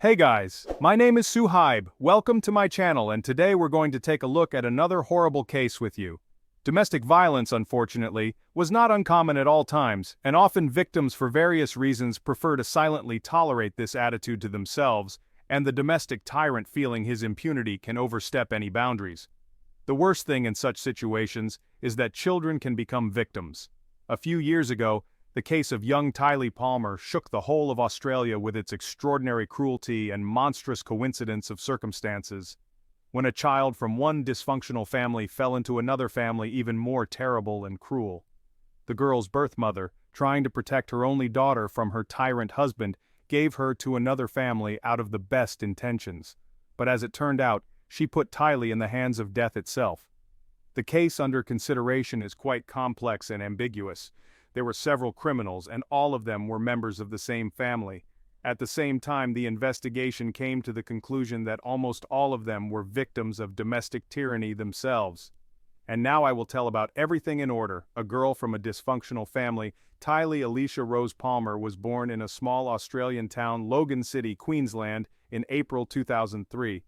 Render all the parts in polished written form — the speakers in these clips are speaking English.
Hey guys, my name is Saheeb. Welcome to my channel, and today we're going to take a look at another horrible case with you. Domestic violence, unfortunately, was not uncommon at all times, and often victims for various reasons prefer to silently tolerate this attitude to themselves, and the domestic tyrant feeling his impunity can overstep any boundaries. The worst thing in such situations is that children can become victims. A few years ago, the case of young Tiahleigh Palmer shook the whole of Australia with its extraordinary cruelty and monstrous coincidence of circumstances. When a child from one dysfunctional family fell into another family even more terrible and cruel. The girl's birth mother, trying to protect her only daughter from her tyrant husband, gave her to another family out of the best intentions. But as it turned out, she put Tiahleigh in the hands of death itself. The case under consideration is quite complex and ambiguous. There were several criminals, and all of them were members of the same family. At the same time, the investigation came to the conclusion that almost all of them were victims of domestic tyranny themselves. And now I will tell about everything in order. A girl from a dysfunctional family, Tiahleigh Alicia Rose Palmer, was born in a small Australian town, Logan City, Queensland, in April 2003.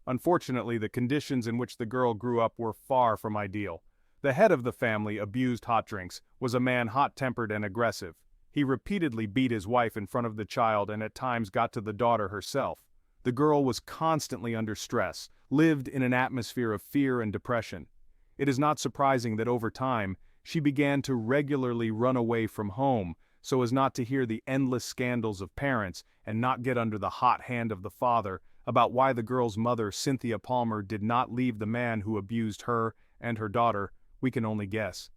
Unfortunately, the conditions in which the girl grew up were far from ideal. The head of the family abused hot drinks, was a man hot-tempered and aggressive. He repeatedly beat his wife in front of the child and at times got to the daughter herself. The girl was constantly under stress, lived in an atmosphere of fear and depression. It is not surprising that over time, she began to regularly run away from home, so as not to hear the endless scandals of parents and not get under the hot hand of the father about why the girl's mother, Cynthia Palmer, did not leave the man who abused her and her daughter. We can only guess.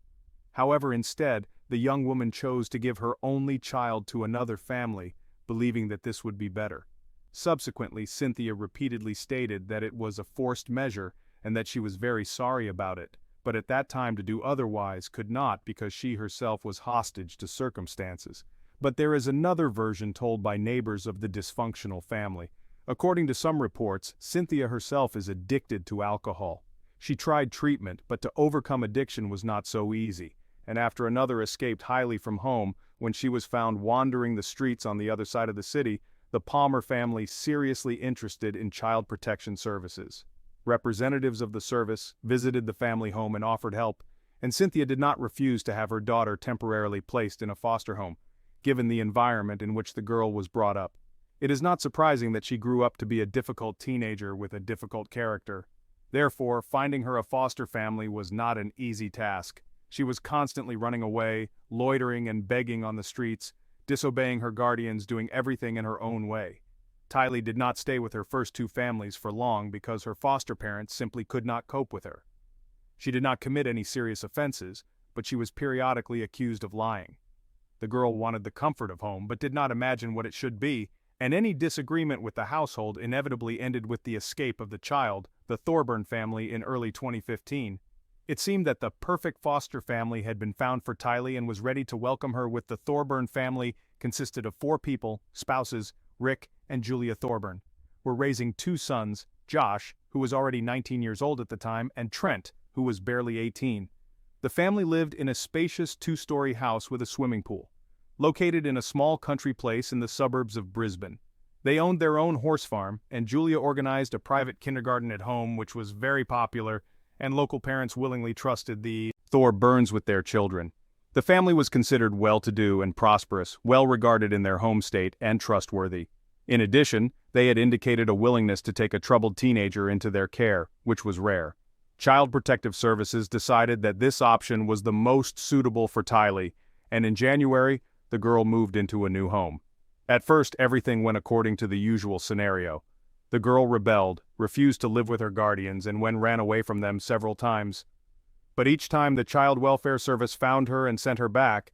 However, instead, the young woman chose to give her only child to another family, believing that this would be better. Subsequently, Cynthia repeatedly stated that it was a forced measure and that she was very sorry about it, but at that time to do otherwise could not because she herself was hostage to circumstances. But there is another version told by neighbors of the dysfunctional family. According to some reports, Cynthia herself is addicted to alcohol. She tried treatment, but to overcome addiction was not so easy, and after another escaped highly from home, when she was found wandering the streets on the other side of the city, the Palmer family seriously interested in child protection services. Representatives of the service visited the family home and offered help, and Cynthia did not refuse to have her daughter temporarily placed in a foster home, given the environment in which the girl was brought up. It is not surprising that she grew up to be a difficult teenager with a difficult character. Therefore, finding her a foster family was not an easy task. She was constantly running away, loitering and begging on the streets, disobeying her guardians, doing everything in her own way. Tiahleigh did not stay with her first two families for long because her foster parents simply could not cope with her. She did not commit any serious offenses, but she was periodically accused of lying. The girl wanted the comfort of home but did not imagine what it should be, and any disagreement with the household inevitably ended with the escape of the child, the Thorburn family, in early 2015. It seemed that the perfect foster family had been found for Tiahleigh and was ready to welcome her. With the Thorburn family consisted of 4 people, spouses, Rick and Julia Thorburn, were raising 2 sons, Josh, who was already 19 years old at the time, and Trent, who was barely 18. The family lived in a spacious 2-story house with a swimming pool, located in a small country place in the suburbs of Brisbane. They owned their own horse farm, and Julia organized a private kindergarten at home which was very popular, and local parents willingly trusted the Thorburns with their children. The family was considered well-to-do and prosperous, well-regarded in their home state, and trustworthy. In addition, they had indicated a willingness to take a troubled teenager into their care, which was rare. Child Protective Services decided that this option was the most suitable for Tiahleigh, and in January, the girl moved into a new home. At first, everything went according to the usual scenario. The girl rebelled, refused to live with her guardians, and ran away from them several times. But each time the Child Welfare Service found her and sent her back.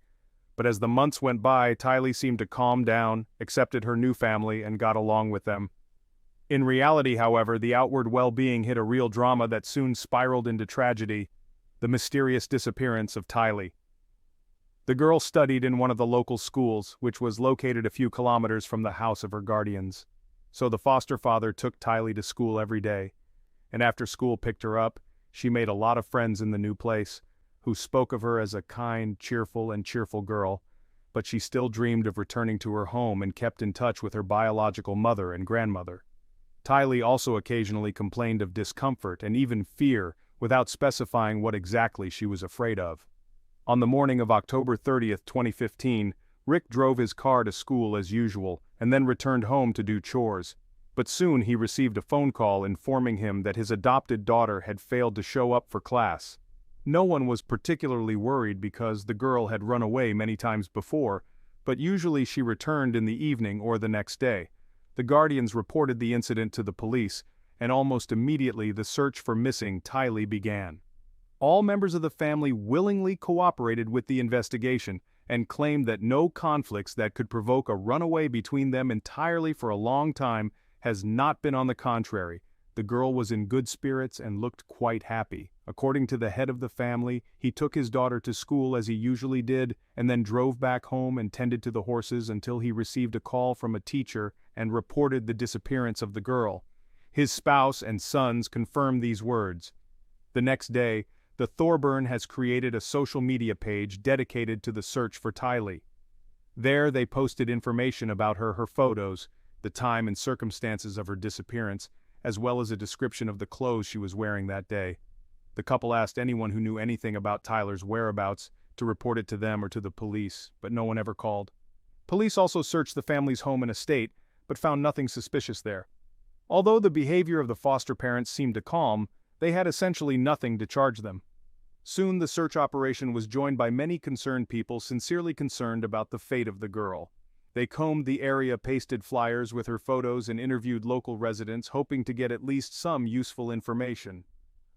But as the months went by, Tiahleigh seemed to calm down, accepted her new family, and got along with them. In reality, however, the outward well-being hit a real drama that soon spiraled into tragedy: the mysterious disappearance of Tiahleigh. The girl studied in one of the local schools, which was located a few kilometers from the house of her guardians. So the foster father took Tiahleigh to school every day, and after school picked her up. She made a lot of friends in the new place, who spoke of her as a kind, cheerful girl. but she still dreamed of returning to her home and kept in touch with her biological mother and grandmother. Tiahleigh also occasionally complained of discomfort and even fear without specifying what exactly she was afraid of. On the morning of October 30, 2015, Rick drove his car to school as usual and then returned home to do chores. But soon he received a phone call informing him that his adopted daughter had failed to show up for class. No one was particularly worried because the girl had run away many times before, but usually she returned in the evening or the next day. The guardians reported the incident to the police, and almost immediately the search for missing Tiahleigh began. All members of the family willingly cooperated with the investigation and claimed that no conflicts that could provoke a runaway between them entirely for a long time has not been. On the contrary, the girl was in good spirits and looked quite happy. According to the head of the family, he took his daughter to school as he usually did and then drove back home and tended to the horses until he received a call from a teacher and reported the disappearance of the girl. His spouse and sons confirmed these words. The next day, the Thorburn has created a social media page dedicated to the search for Tiahleigh. There they posted information about her photos, the time and circumstances of her disappearance, as well as a description of the clothes she was wearing that day. The couple asked anyone who knew anything about Tyler's whereabouts to report it to them or to the police, but no one ever called. Police also searched the family's home and estate, but found nothing suspicious there. Although the behavior of the foster parents seemed to calm, they had essentially nothing to charge them. Soon the search operation was joined by many concerned people sincerely concerned about the fate of the girl. They combed the area, pasted flyers with her photos, and interviewed local residents, hoping to get at least some useful information.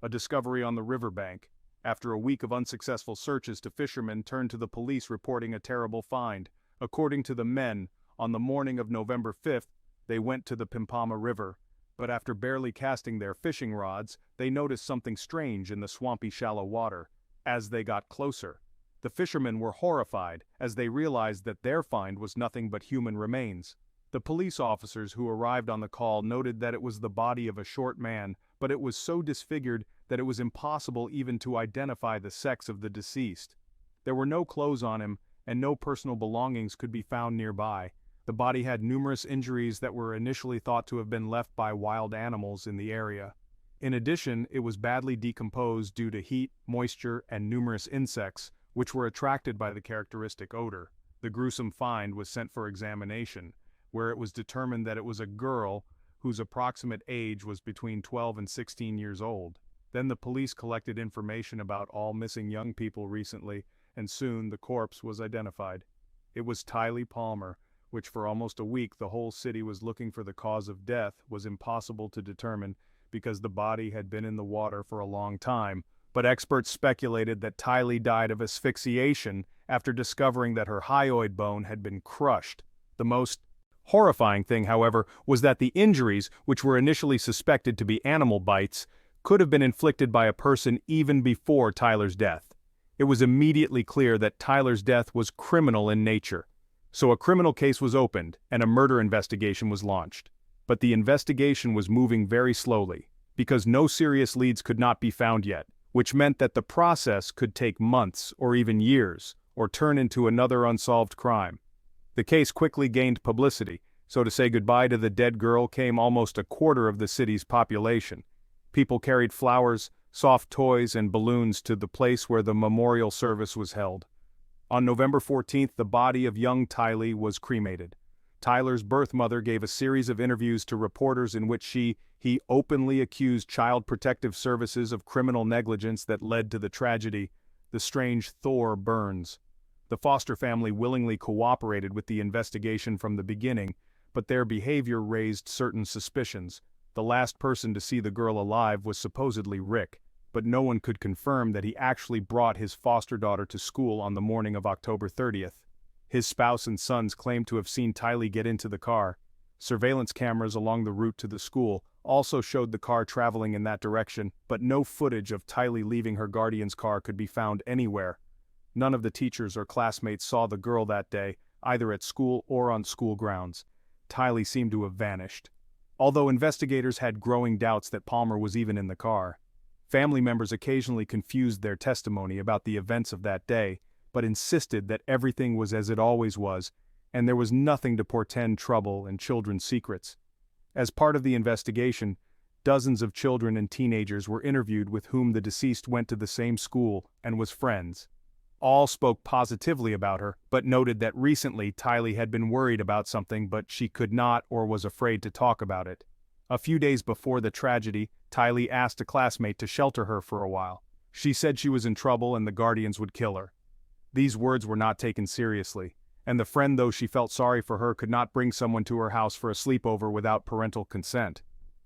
A discovery on the riverbank. After a week of unsuccessful searches, fishermen turned to the police reporting a terrible find. According to the men, on the morning of November 5th, they went to the Pimpama River, but after barely casting their fishing rods, they noticed something strange in the swampy shallow water. As they got closer, the fishermen were horrified as they realized that their find was nothing but human remains. The police officers who arrived on the call noted that it was the body of a short man, but it was so disfigured that it was impossible even to identify the sex of the deceased. There were no clothes on him, and no personal belongings could be found nearby. The body had numerous injuries that were initially thought to have been left by wild animals in the area. In addition, it was badly decomposed due to heat, moisture, and numerous insects, which were attracted by the characteristic odor. The gruesome find was sent for examination, where it was determined that it was a girl whose approximate age was between 12 and 16 years old. Then the police collected information about all missing young people recently, and soon the corpse was identified. It was Tiahleigh Palmer, which for almost a week the whole city was looking for. The cause of death was impossible to determine because the body had been in the water for a long time, but experts speculated that Tiahleigh died of asphyxiation after discovering that her hyoid bone had been crushed. The most horrifying thing, however, was that the injuries, which were initially suspected to be animal bites, could have been inflicted by a person even before Tyler's death. It was immediately clear that Tyler's death was criminal in nature. So a criminal case was opened and a murder investigation was launched. But the investigation was moving very slowly, because no serious leads could not be found yet, which meant that the process could take months or even years, or turn into another unsolved crime. The case quickly gained publicity, so to say goodbye to the dead girl came almost a quarter of the city's population. People carried flowers, soft toys, and balloons to the place where the memorial service was held. On November 14th, the body of young Tiahleigh was cremated. Tyler's birth mother gave a series of interviews to reporters in which he openly accused Child Protective Services of criminal negligence that led to the tragedy. The strange Thorburns. The foster family willingly cooperated with the investigation from the beginning, but their behavior raised certain suspicions. The last person to see the girl alive was supposedly Rick, but no one could confirm that he actually brought his foster daughter to school on the morning of October 30th. His spouse and sons claimed to have seen Tiahleigh get into the car. Surveillance cameras along the route to the school also showed the car traveling in that direction, but no footage of Tiahleigh leaving her guardian's car could be found anywhere. None of the teachers or classmates saw the girl that day, either at school or on school grounds. Tiahleigh seemed to have vanished. Although investigators had growing doubts that Palmer was even in the car. Family members occasionally confused their testimony about the events of that day, but insisted that everything was as it always was, and there was nothing to portend trouble and children's secrets. As part of the investigation, dozens of children and teenagers were interviewed with whom the deceased went to the same school and was friends. All spoke positively about her, but noted that recently Tiahleigh had been worried about something but she could not or was afraid to talk about it. A few days before the tragedy, Tiahleigh asked a classmate to shelter her for a while. She said she was in trouble and the guardians would kill her. These words were not taken seriously, and the friend, though she felt sorry for her, could not bring someone to her house for a sleepover without parental consent.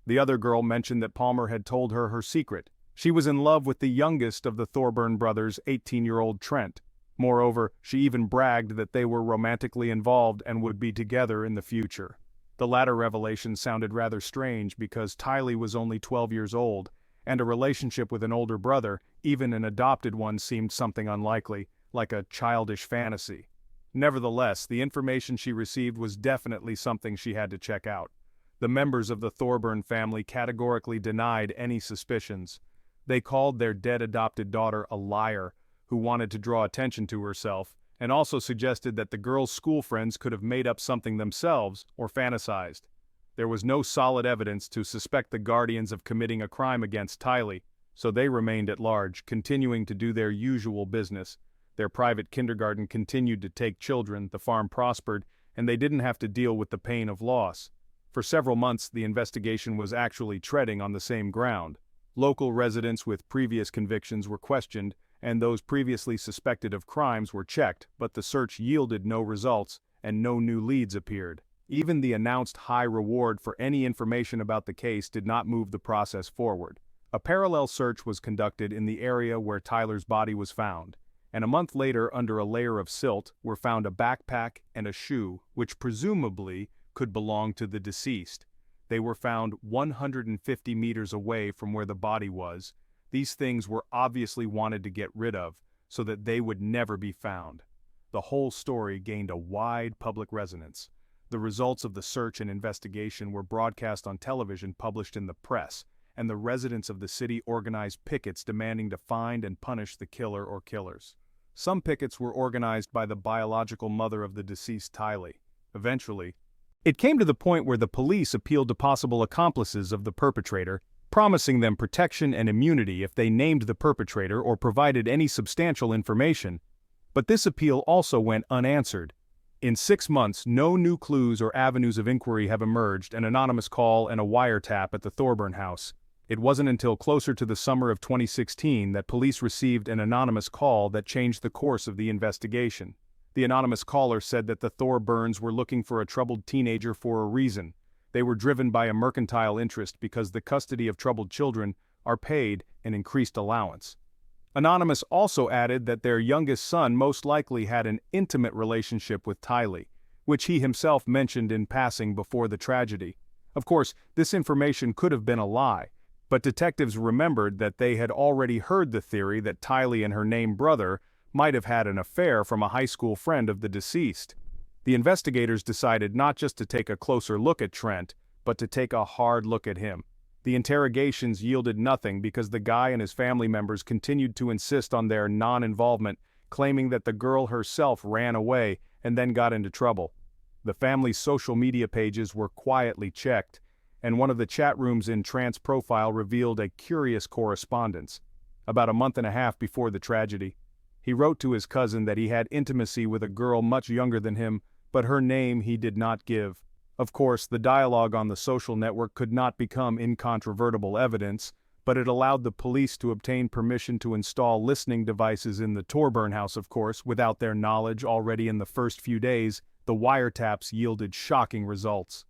The other girl mentioned that Palmer had told her her secret. She was in love with the youngest of the Thorburn brothers, 18-year-old Trent. Moreover, she even bragged that they were romantically involved and would be together in the future. The latter revelation sounded rather strange because Tiahleigh was only 12 years old, and a relationship with an older brother, even an adopted one, seemed something unlikely, like a childish fantasy. Nevertheless, the information she received was definitely something she had to check out. The members of the Thorburn family categorically denied any suspicions. They called their dead adopted daughter a liar, who wanted to draw attention to herself, and also suggested that the girl's school friends could have made up something themselves or fantasized. There was no solid evidence to suspect the guardians of committing a crime against Tiahleigh, so they remained at large, continuing to do their usual business. Their private kindergarten continued to take children, the farm prospered, and they didn't have to deal with the pain of loss. For several months, the investigation was actually treading on the same ground. Local residents with previous convictions were questioned, and those previously suspected of crimes were checked, but the search yielded no results, and no new leads appeared. Even the announced high reward for any information about the case did not move the process forward. A parallel search was conducted in the area where Tyler's body was found, and a month later, under a layer of silt, were found a backpack and a shoe, which presumably could belong to the deceased. They were found 150 meters away from where the body was. These things were obviously wanted to get rid of, so that they would never be found. The whole story gained a wide public resonance. The results of the search and investigation were broadcast on television, published in the press, and the residents of the city organized pickets demanding to find and punish the killer or killers. Some pickets were organized by the biological mother of the deceased Tiahleigh. Eventually, it came to the point where the police appealed to possible accomplices of the perpetrator, promising them protection and immunity if they named the perpetrator or provided any substantial information. But this appeal also went unanswered. In 6 months, no new clues or avenues of inquiry have emerged, an anonymous call and a wiretap at the Thorburn house. It wasn't until closer to the summer of 2016 that police received an anonymous call that changed the course of the investigation. The anonymous caller said that the Thorburns were looking for a troubled teenager for a reason. They were driven by a mercantile interest because the custody of troubled children are paid an increased allowance. Anonymous also added that their youngest son most likely had an intimate relationship with Tiahleigh, which he himself mentioned in passing before the tragedy. Of course, this information could have been a lie, but detectives remembered that they had already heard the theory that Tiahleigh and her named brother might have had an affair from a high school friend of the deceased. The investigators decided not just to take a closer look at Trent, but to take a hard look at him. The interrogations yielded nothing because the guy and his family members continued to insist on their non-involvement, claiming that the girl herself ran away and then got into trouble. The family's social media pages were quietly checked, and one of the chat rooms in Trent's profile revealed a curious correspondence. About a month and a half before the tragedy, he wrote to his cousin that he had intimacy with a girl much younger than him, but her name he did not give. Of course, the dialogue on the social network could not become incontrovertible evidence, but it allowed the police to obtain permission to install listening devices in the Thorburn house, of course, without their knowledge. Already in the first few days, the wiretaps yielded shocking results.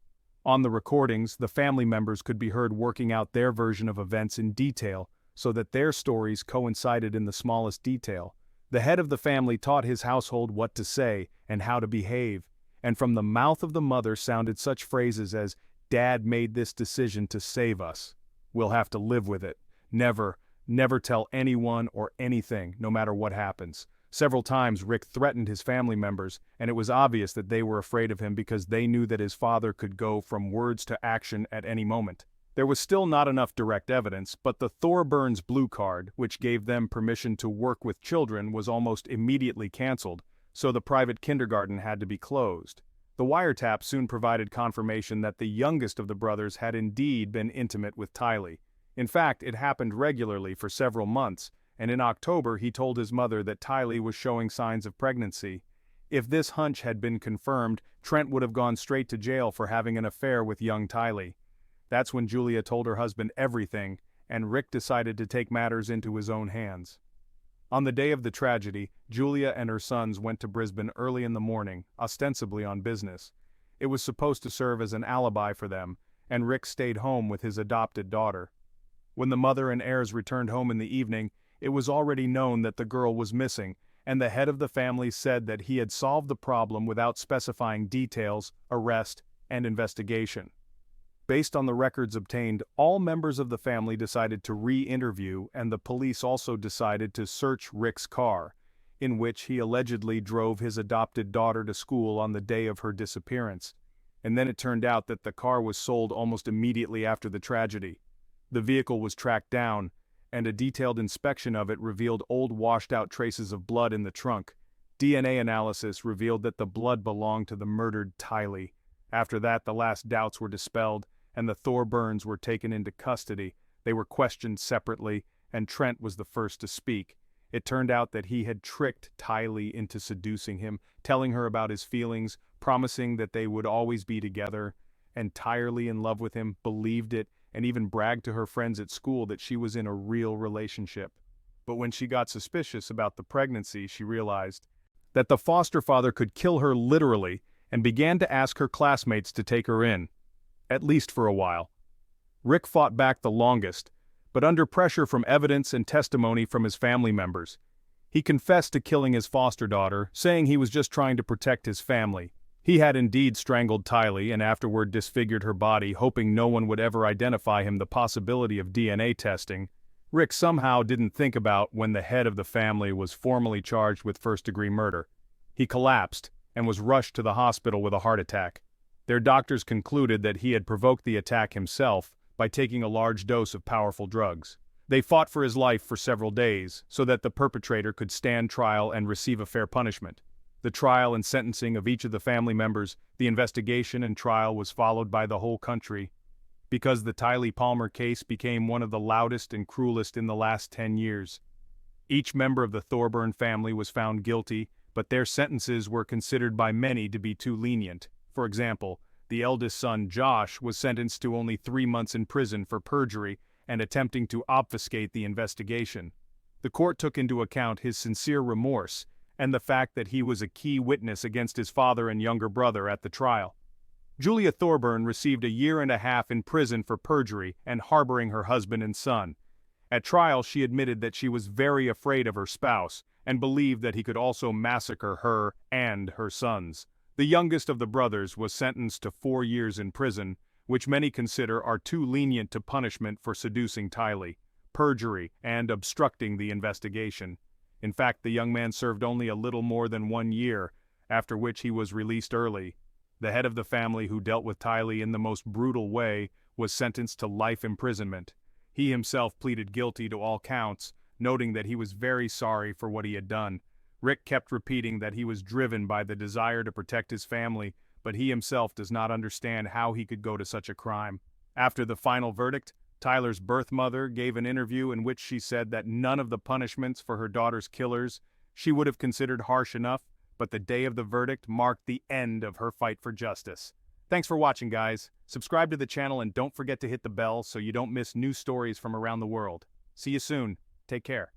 On the recordings, the family members could be heard working out their version of events in detail, so that their stories coincided in the smallest detail. The head of the family taught his household what to say and how to behave, and from the mouth of the mother sounded such phrases as, "Dad made this decision to save us. We'll have to live with it. Never, never tell anyone or anything, no matter what happens." Several times Rick threatened his family members, and it was obvious that they were afraid of him because they knew that his father could go from words to action at any moment. There was still not enough direct evidence, but the Thorburns blue card, which gave them permission to work with children, was almost immediately cancelled, so the private kindergarten had to be closed. The wiretap soon provided confirmation that the youngest of the brothers had indeed been intimate with Tiahleigh. In fact, it happened regularly for several months, and in October he told his mother that Tiahleigh was showing signs of pregnancy. If this hunch had been confirmed, Trent would have gone straight to jail for having an affair with young Tiahleigh. That's when Julia told her husband everything, and Rick decided to take matters into his own hands. On the day of the tragedy, Julia and her sons went to Brisbane early in the morning, ostensibly on business. It was supposed to serve as an alibi for them, and Rick stayed home with his adopted daughter. When the mother and heirs returned home in the evening, it was already known that the girl was missing, and the head of the family said that he had solved the problem without specifying details, arrest, and investigation. Based on the records obtained, all members of the family decided to re-interview, and the police also decided to search Rick's car, in which he allegedly drove his adopted daughter to school on the day of her disappearance. And then it turned out that the car was sold almost immediately after the tragedy. The vehicle was tracked down, and a detailed inspection of it revealed old washed-out traces of blood in the trunk. DNA analysis revealed that the blood belonged to the murdered Tiahleigh. After that, the last doubts were dispelled, and the Thorburns were taken into custody. They were questioned separately, and Trent was the first to speak. It turned out that he had tricked Tiahleigh into seducing him, telling her about his feelings, promising that they would always be together, and Tiahleigh, in love with him, believed it, and even bragged to her friends at school that she was in a real relationship. But when she got suspicious about the pregnancy, she realized that the foster father could kill her literally, and began to ask her classmates to take her in, at least for a while. Rick fought back the longest, but under pressure from evidence and testimony from his family members. He confessed to killing his foster daughter, saying he was just trying to protect his family. He had indeed strangled Tiahleigh and afterward disfigured her body, hoping no one would ever identify him. The possibility of DNA testing, Rick somehow didn't think about when the head of the family was formally charged with first-degree murder. He collapsed and was rushed to the hospital with a heart attack. Their doctors concluded that he had provoked the attack himself by taking a large dose of powerful drugs. They fought for his life for several days so that the perpetrator could stand trial and receive a fair punishment. The trial and sentencing of each of the family members, the investigation and trial was followed by the whole country. Because the Tiahleigh Palmer case became one of the loudest and cruelest in the last 10 years. Each member of the Thorburn family was found guilty, but their sentences were considered by many to be too lenient. For example, the eldest son, Josh, was sentenced to only 3 months in prison for perjury and attempting to obfuscate the investigation. The court took into account his sincere remorse and the fact that he was a key witness against his father and younger brother at the trial. Julia Thorburn received a 1.5 years in prison for perjury and harboring her husband and son. At trial, she admitted that she was very afraid of her spouse and believed that he could also massacre her and her sons. The youngest of the brothers was sentenced to 4 years in prison, which many consider are too lenient to punishment for seducing Tiahleigh, perjury, and obstructing the investigation. In fact, the young man served only a little more than 1 year, after which he was released early. The head of the family, who dealt with Tiahleigh in the most brutal way, was sentenced to life imprisonment. He himself pleaded guilty to all counts, noting that he was very sorry for what he had done. Rick kept repeating that he was driven by the desire to protect his family, but he himself does not understand how he could go to such a crime. After the final verdict, Tyler's birth mother gave an interview in which she said that none of the punishments for her daughter's killers she would have considered harsh enough, but the day of the verdict marked the end of her fight for justice. Thanks for watching, guys. Subscribe to the channel and don't forget to hit the bell so you don't miss new stories from around the world. See you soon. Take care.